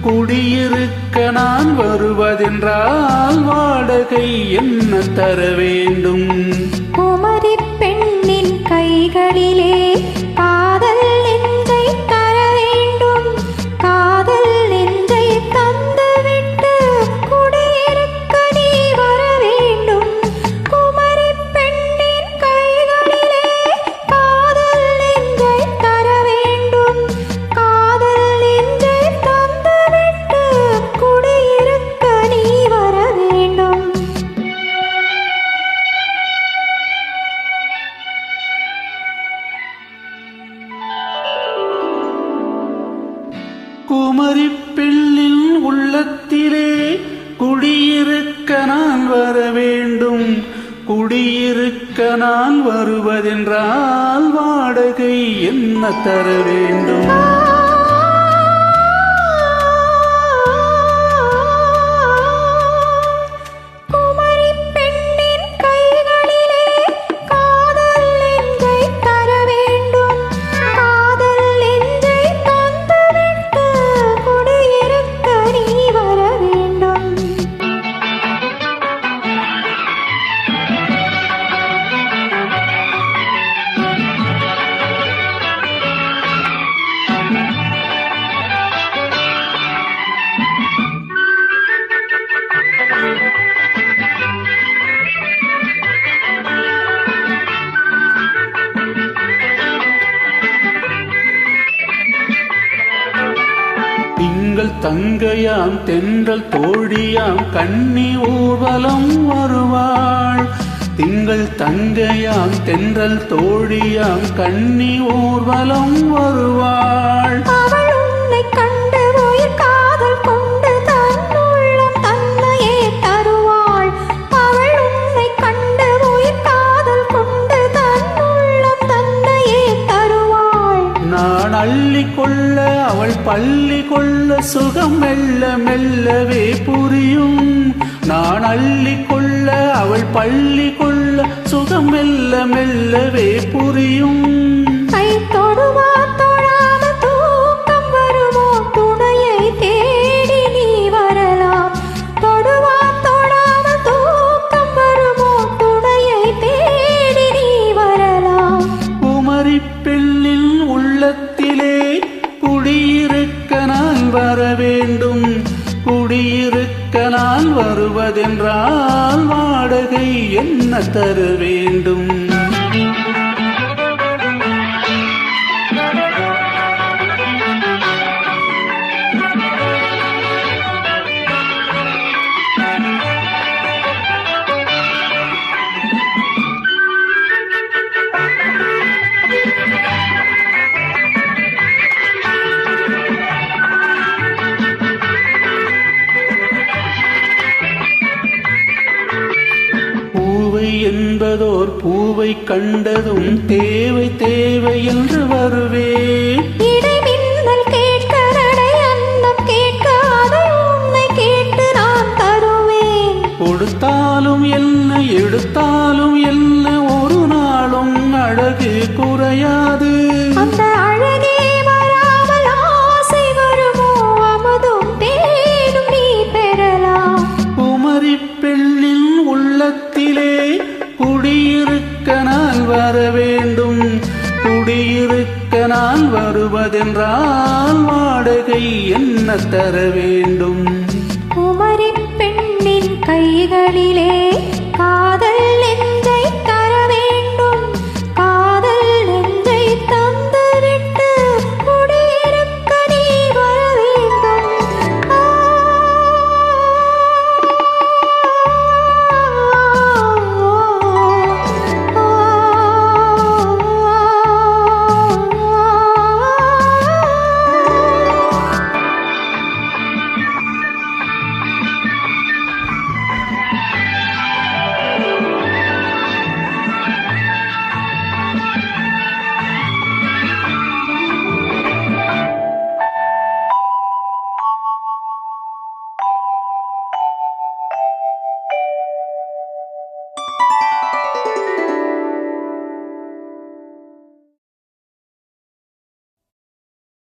குடியிருக்க நான் வருவதென்றால் வாடகை என்ன தர வேண்டும்? குமரி பெண்ணின் கைகளிலே காதல் நெஞ்சை தர வேண்டும். காதல் நெஞ்சை தந்துவிட்டு குடியிருக்க நீ வர வேண்டும். குமரி பெண்ணின் கைகளிலே காதல் நெஞ்சை தர வேண்டும். காதல் நெஞ்சை தந்துவிட்டு குடியிருக்க நீ வர வேண்டும். குமரி பெண்ணின் உள்ளத்திலே குடியிருக்க நான் வர வேண்டும். குடியிருக்க நான் வருவதென்றால் வாடகை என்ன தர வேண்டும்? குமரி பெண்ணின் கைகளிலே காதல் நெஞ்சை தர வேண்டும். காதல் நெஞ்சை தந்துவிட்டு குடியிருக்க நீ வர வேண்டும். திங்கள் தங்கையாம் தென்றல் தோழியாம் கன்னி ஊர்வலம் வருவாள். திங்கள் தங்கையாம் தென்றல் தோழியாம் கன்னி ஊர்வலம் வருவாள். அவள் உன்னை கண்டு உயிர் காதல் கொண்டு தன் உள்ளம் தன்னையே தருவாள். அவள் உன்னை கண்டு உயிர் காதல் கொண்டு தன் உள்ளம் தன்னையே தருவாள். நான் அள்ளி கொள்ள அவள் பள்ளி கொள்ள சுகம் மெல்ல மெல்லவே புரியும். நான் அள்ளி கொள்ள அவள் பள்ளி கொள்ள சுகம் மெல்ல மெல்லவே புரியும். கை தொடுவா தொடாமல் தூக்கம் வருமோ? துணையை தேடி நீ வரலாம். தொடுவா தொடாமல் தூக்கம் வருமோ? துணையை தேடி நீ வரலாம். குமரி பெண்ணின் உள்ளத்திலே குடியிருக்க நான் வர வேண்டும். குடியிருக்க நான் வருவதென்றால் வாடகை என்ன தர வேண்டும்? என்பதோர் பூவை கண்டதும் தேவை தேவை என்று வருவேன். இடைமின்னல் கேட்க நடை அன்னம் கேட்க அதை உன்னை கேட்டு நான் தருவேன். கொடுத்தாலும் என்ன எடுத்தாலும் என்ன ஒரு நாளும் அழகு குறையாது. அந்த அழகே வராமல் ஆசை வருமோ? அமுதும் தேனும் நீ பெறலாம். குமரி பெண்ணின் உள்ளத்திலே குடியிருக்க நான் வர வேண்டும். குடியிருக்க நான் வருவதென்றால் வாடகை என்ன தர வேண்டும்? குமரி பெண்ணின் கைகளிலே காதல் நெஞ்சை தர வேண்டும். காதல் நெஞ்சை தந்துவிட்டு குடியிருக்க நீ வர வேண்டும்.